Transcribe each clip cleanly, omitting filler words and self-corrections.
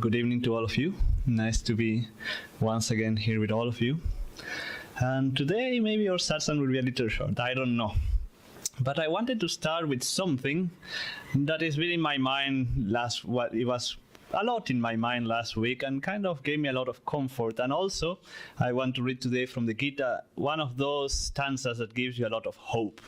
Good evening to all of you. Nice to be once again here with all of you. And today maybe your satsang will be a little short, I don't know. But I wanted to start with something that is really in my mind it was a lot in my mind last week and kind of gave me a lot of comfort. And also I want to read today from the Gita, one of those stanzas that gives you a lot of hope.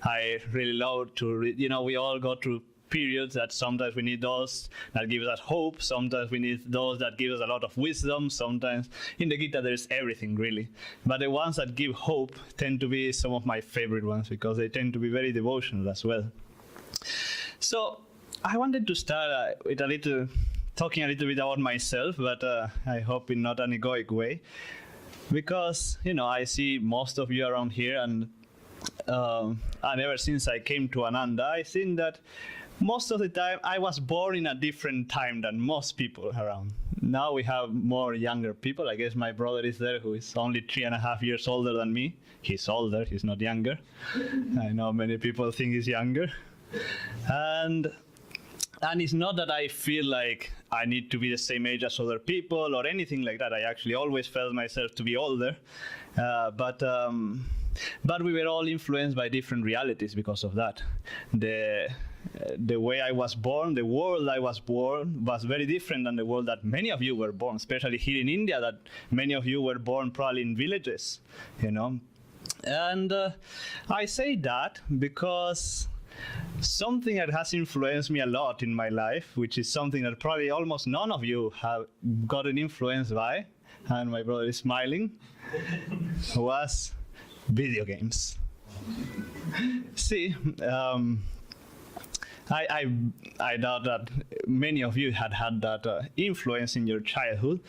I really love to read, we all go through periods that sometimes we need those that give us hope, sometimes we need those that give us a lot of wisdom, sometimes in the Gita there's everything really. But the ones that give hope tend to be some of my favorite ones because they tend to be very devotional as well. So I wanted to start with talking a little bit about myself, but I hope in not an egoic way, because I see most of you around here, and ever since I came to Ananda, I think that most of the time I was born in a different time than most people around. Now we have more younger people. I guess my brother is there who is only 3.5 years older than me. He's older, he's not younger. I know many people think he's younger. And it's not that I feel like I need to be the same age as other people or anything like that. I actually always felt myself to be older. But we were all influenced by different realities because of that. The way I was born, the world I was born was very different than the world that many of you were born, especially here in India, that many of you were born probably in villages, And I say that because something that has influenced me a lot in my life, which is something that probably almost none of you have gotten influenced by, and my brother is smiling, was video games. See, I doubt that many of you had that influence in your childhood.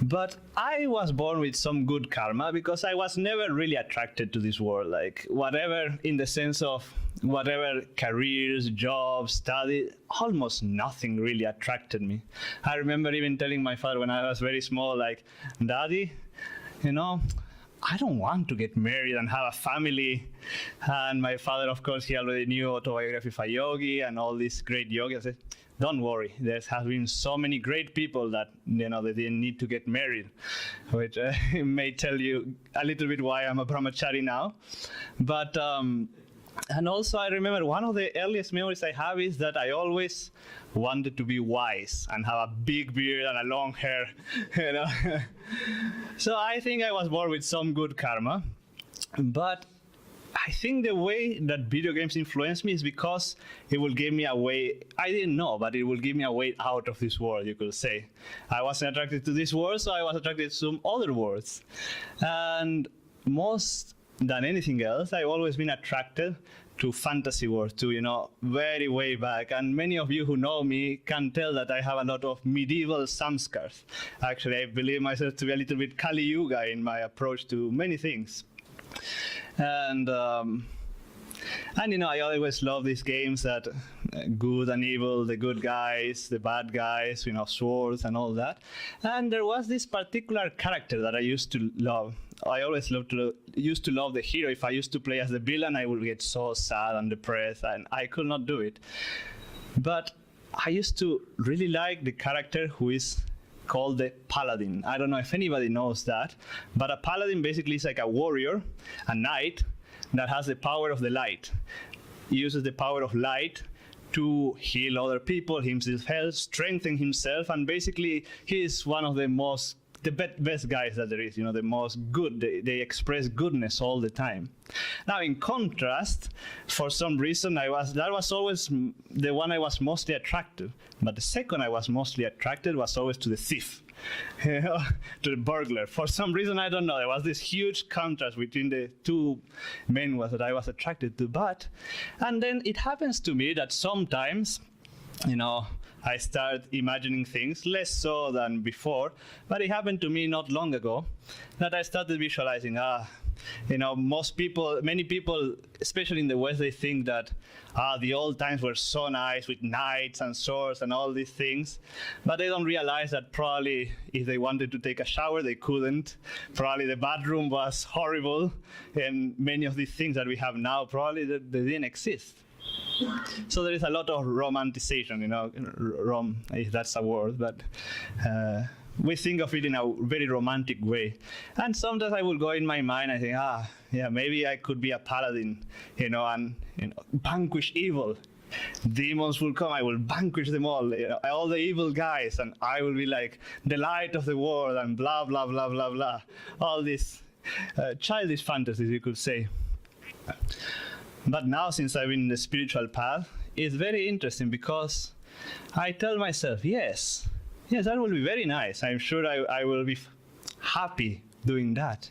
But I was born with some good karma because I was never really attracted to this world, like whatever, in the sense of whatever careers, jobs, study, almost nothing really attracted me. I remember even telling my father when I was very small, like, Daddy, I don't want to get married and have a family. And my father, of course, he already knew Autobiography of a Yogi and all these great yogis. I said, don't worry, there have been so many great people that, they didn't need to get married, which may tell you a little bit why I'm a Brahmachari now. But, and also I remember one of the earliest memories I have is that I always wanted to be wise and have a big beard and a long hair, So I think I was born with some good karma, but I think the way that video games influenced me is because it will give me a way, I didn't know, but it will give me a way out of this world, you could say. I wasn't attracted to this world, so I was attracted to some other worlds. And most than anything else, I've always been attracted to fantasy worlds, to, very way back. And many of you who know me can tell that I have a lot of medieval samskars. Actually, I believe myself to be a little bit Kali Yuga in my approach to many things. And I always love these games that good and evil, the good guys, the bad guys, swords and all that. And there was this particular character that I used to love. I always used to love the hero. If I used to play as the villain, I would get so sad and depressed, and I could not do it. But I used to really like the character who is called the paladin. I don't know if anybody knows that, but a paladin basically is like a warrior, a knight that has the power of the light. He uses the power of light to heal other people, himself, strengthen himself, and basically he is one of the best guys that there is, the most good. They express goodness all the time. Now, in contrast, for some reason, that was always the one I was mostly attracted. But the second I was mostly attracted was always to the thief, to the burglar. For some reason, I don't know. There was this huge contrast between the two men that I was attracted to. And then it happens to me that sometimes, I start imagining things, less so than before, but it happened to me not long ago that I started visualizing, many people, especially in the West, they think that the old times were so nice with knights and swords and all these things, but they don't realize that probably if they wanted to take a shower, they couldn't. Probably the bathroom was horrible, and many of these things that we have now, probably they didn't exist. So there is a lot of romanticization, if that's a word, but we think of it in a very romantic way. And sometimes I will go in my mind, I think, maybe I could be a paladin, and vanquish evil. Demons will come, I will vanquish them all the evil guys, and I will be like the light of the world, and blah, blah, blah, blah, blah. All these childish fantasies, you could say. But now, since I've been in the spiritual path, it's very interesting because I tell myself, yes, that will be very nice. I'm sure I will be happy doing that.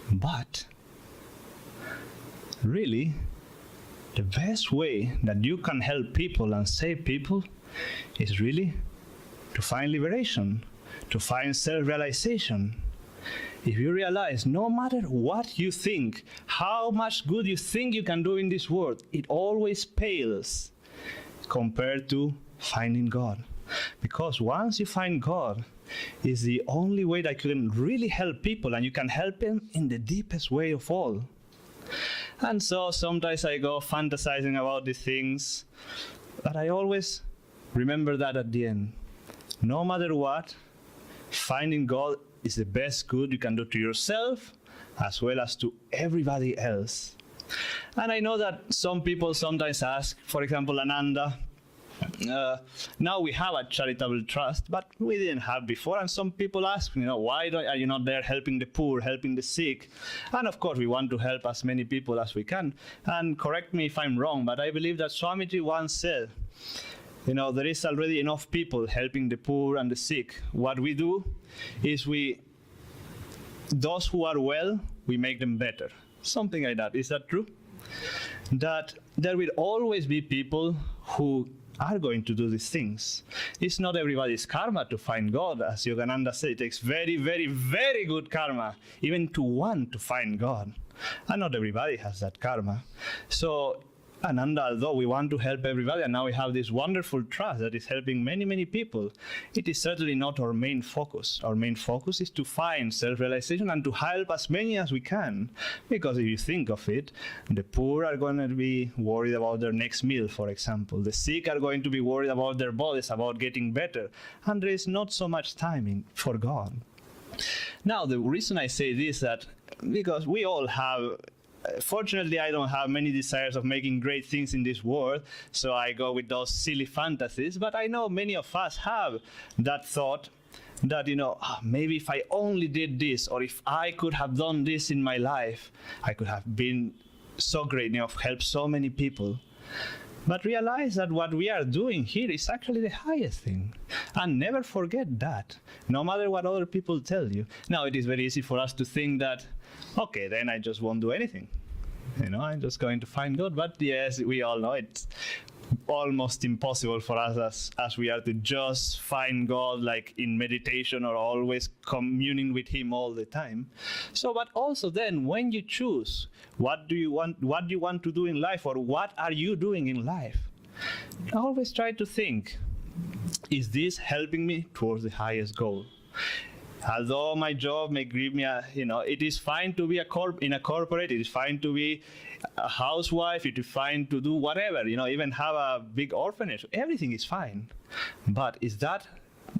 But really, the best way that you can help people and save people is really to find liberation, to find self-realization. If you realize no matter what you think, how much good you think you can do in this world, it always pales compared to finding God. Because once you find God, it's the only way that you can really help people, and you can help them in the deepest way of all. And so sometimes I go fantasizing about these things, but I always remember that at the end. No matter what, finding God is the best good you can do to yourself as well as to everybody else. And I know that some people sometimes ask, for example, Ananda, now we have a charitable trust, but we didn't have before. And some people ask, why are you not there helping the poor, helping the sick? And of course, we want to help as many people as we can. And correct me if I'm wrong, but I believe that Swamiji once said, there is already enough people helping the poor and the sick. What we do is those who are well, we make them better. Something like that. Is that true? That there will always be people who are going to do these things. It's not everybody's karma to find God. As Yogananda said, it takes very, very, very good karma even to want to find God. And not everybody has that karma. So Ananda, although we want to help everybody, and now we have this wonderful trust that is helping many, many people, it is certainly not our main focus. Our main focus is to find self-realization and to help as many as we can. Because if you think of it, the poor are going to be worried about their next meal, for example. The sick are going to be worried about their bodies, about getting better. And there is not so much time for God. Now, the reason I say this is that because we all have... Fortunately, I don't have many desires of making great things in this world, so I go with those silly fantasies. But I know many of us have that thought that, maybe if I only did this, or if I could have done this in my life, I could have been so great, helped so many people. But realize that what we are doing here is actually the highest thing. And never forget that, no matter what other people tell you. Now, it is very easy for us to think that, okay, then I just won't do anything. I'm just going to find God. But yes, we all know it's almost impossible for us as we are to just find God like in meditation or always communing with Him all the time. So, but also then when you choose, what do you want to do in life, or what are you doing in life? Always try to think, is this helping me towards the highest goal? Although my job may give me it is fine to be in a corporate, it is fine to be a housewife, it is fine to do whatever, even have a big orphanage. Everything is fine. But is that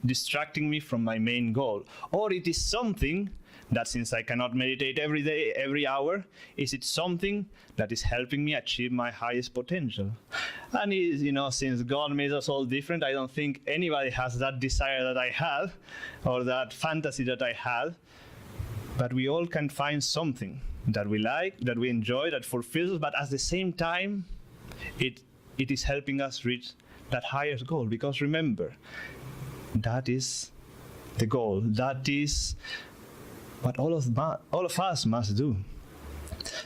distracting me from my main goal? Or it is something that, since I cannot meditate every day, every hour, is it something that is helping me achieve my highest potential? And since God made us all different, I don't think anybody has that desire that I had, or that fantasy that I had. But we all can find something that we like, that we enjoy, that fulfills us, but at the same time, it is helping us reach that highest goal. Because remember, that is the goal. That is what all of us must do.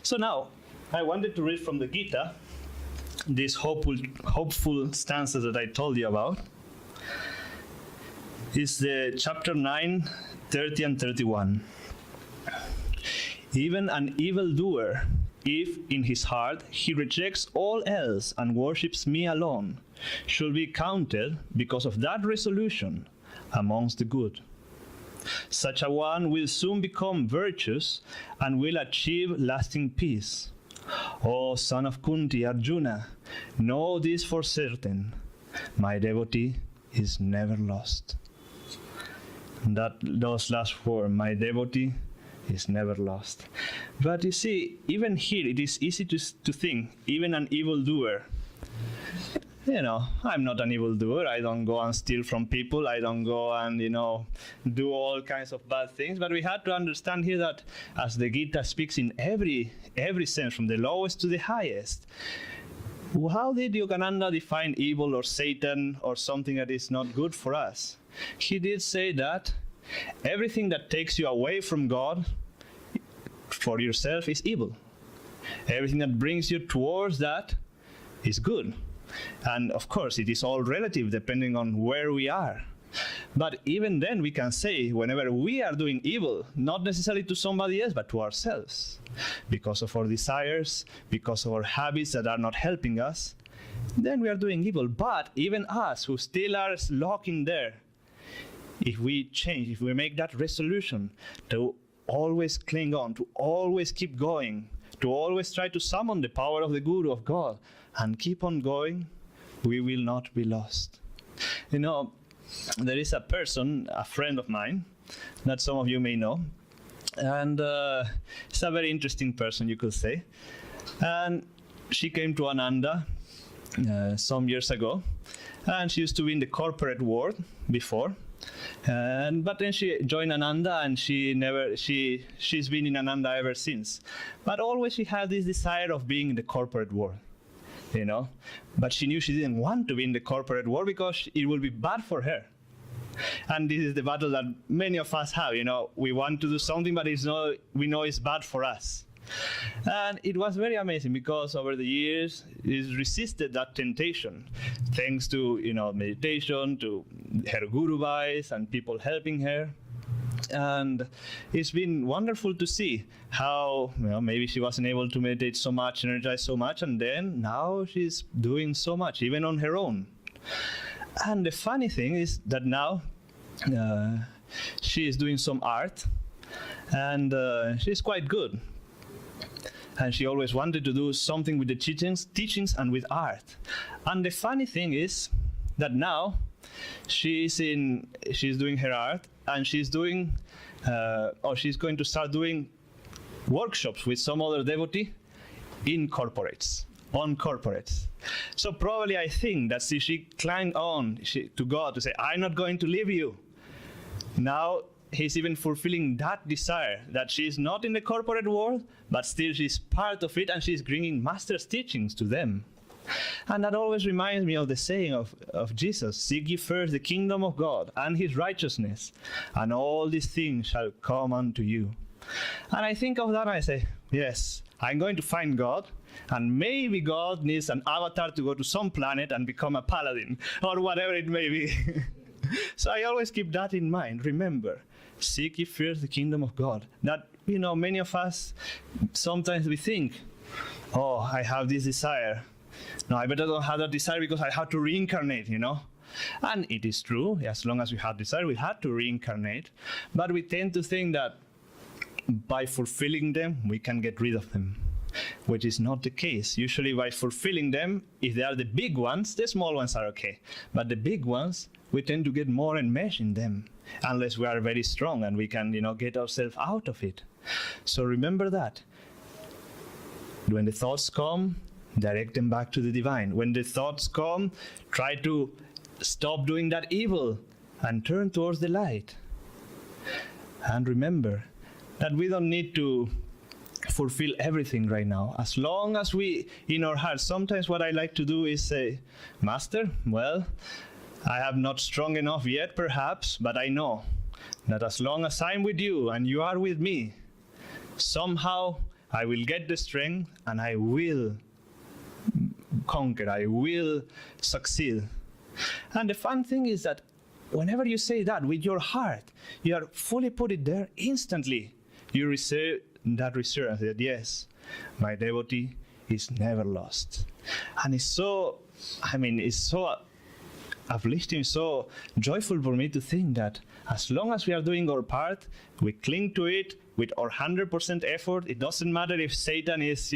So now, I wanted to read from the Gita these hopeful stanzas that I told you about. It's the chapter 9, 30 and 31. Even an evildoer, if in his heart he rejects all else and worships me alone, should be counted, because of that resolution, amongst the good. Such a one will soon become virtuous and will achieve lasting peace. O son of Kunti, Arjuna, know this for certain, my devotee is never lost. Those last words, my devotee is never lost. But you see, even here it is easy to think, even an evildoer, I'm not an evildoer. I don't go and steal from people. I don't go and, do all kinds of bad things. But we have to understand here that as the Gita speaks in every sense, from the lowest to the highest, how did Yogananda define evil or Satan or something that is not good for us? He did say that everything that takes you away from God for yourself is evil. Everything that brings you towards that is good. And of course, it is all relative depending on where we are. But even then, we can say, whenever we are doing evil, not necessarily to somebody else, but to ourselves, because of our desires, because of our habits that are not helping us, then we are doing evil. But even us, who still are locking there, if we change, if we make that resolution to always cling on, to always keep going, to always try to summon the power of the Guru, of God, and keep on going, we will not be lost. There is a person, a friend of mine, that some of you may know, and it's a very interesting person, you could say. And she came to Ananda some years ago, and she used to be in the corporate world before. But then she joined Ananda, and she's been in Ananda ever since. But always she had this desire of being in the corporate world. But she knew she didn't want to be in the corporate world because it will be bad for her. And this is the battle that many of us have. We want to do something, but we know it's bad for us. And it was very amazing because over the years, she's resisted that temptation, thanks to meditation, to her guru vais and people helping her. And it's been wonderful to see how maybe she wasn't able to meditate so much, energize so much, and then now she's doing so much, even on her own. And the funny thing is that now she is doing some art, and she's quite good. And she always wanted to do something with the teachings and with art. And the funny thing is that now she's doing her art, and she's going to start doing workshops with some other devotee on corporates. So probably I think that if she clung on to God to say, I'm not going to leave you, now he's even fulfilling that desire, that she's not in the corporate world, but still she's part of it, and she's bringing master's teachings to them. And that always reminds me of the saying of Jesus, seek ye first the kingdom of God and his righteousness, and all these things shall come unto you. And I think of that and I say, yes, I'm going to find God, and maybe God needs an avatar to go to some planet and become a paladin, or whatever it may be. So I always keep that in mind. Remember, seek ye first the kingdom of God. That, many of us, sometimes we think, oh, I have this desire. No, I better don't have that desire because I have to reincarnate, And it is true, as long as we have desire, we have to reincarnate. But we tend to think that by fulfilling them, we can get rid of them, which is not the case. Usually by fulfilling them, if they are the big ones, the small ones are okay. But the big ones, we tend to get more enmeshed in them, unless we are very strong and we can, get ourselves out of it. So remember that. When the thoughts come, direct them back to the divine. When the thoughts come, try to stop doing that evil and turn towards the light. And remember that we don't need to fulfill everything right now. As long as we, in our hearts, sometimes what I like to do is say, Master, well, I have not strong enough yet, perhaps, but I know that as long as I'm with you and you are with me, somehow I will get the strength and I will conquer, I will succeed. And the fun thing is that whenever you say that with your heart, you are fully put it there instantly. You receive that reassurance that yes, my devotee is never lost. And it's so uplifting, so joyful for me to think that as long as we are doing our part, we cling to it, with our 100% effort. It doesn't matter if Satan is,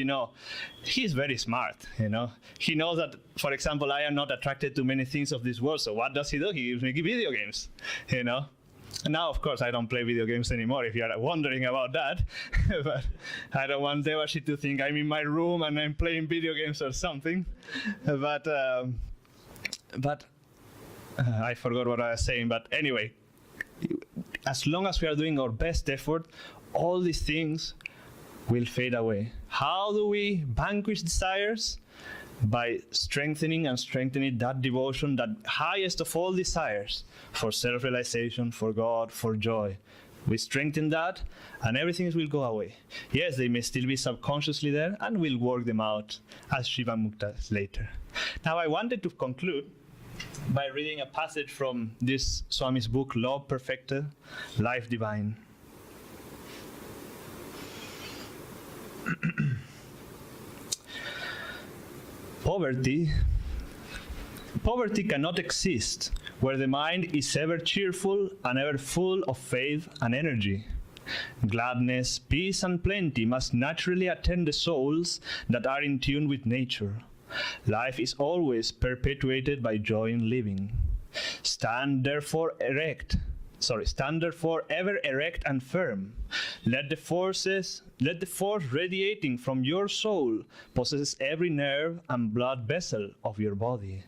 he's very smart, He knows that, for example, I am not attracted to many things of this world. So what does he do? He gives me video games, And now, of course, I don't play video games anymore, if you are wondering about that. But I don't want Devashi to think I'm in my room and I'm playing video games or something. But I forgot what I was saying. But anyway, as long as we are doing our best effort, all these things will fade away. How do we vanquish desires? By strengthening that devotion, that highest of all desires, for self-realization, for God, for joy. We strengthen that, and everything will go away. Yes, they may still be subconsciously there, and we'll work them out as Shiva Muktas later. Now, I wanted to conclude by reading a passage from this Swami's book, Love Perfected, Life Divine. Poverty cannot exist where the mind is ever cheerful and ever full of faith and energy. Gladness, peace, and plenty must naturally attend the souls that are in tune with nature. Life is always perpetuated by joy in living. Stand therefore ever erect and firm. Let the force radiating from your soul possess every nerve and blood vessel of your body.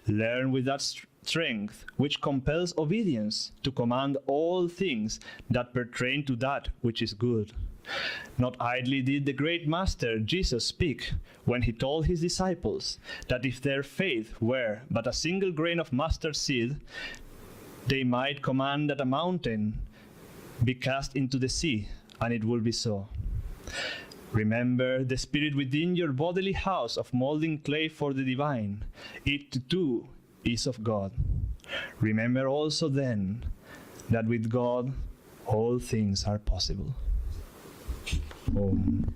Learn with that strength which compels obedience to command all things that pertain to that which is good. Not idly did the great Master Jesus speak when he told his disciples that if their faith were but a single grain of mustard seed, they might command that a mountain be cast into the sea, and it will be so. Remember the spirit within your bodily house of molding clay for the divine. It too is of God. Remember also then that with God all things are possible. Om.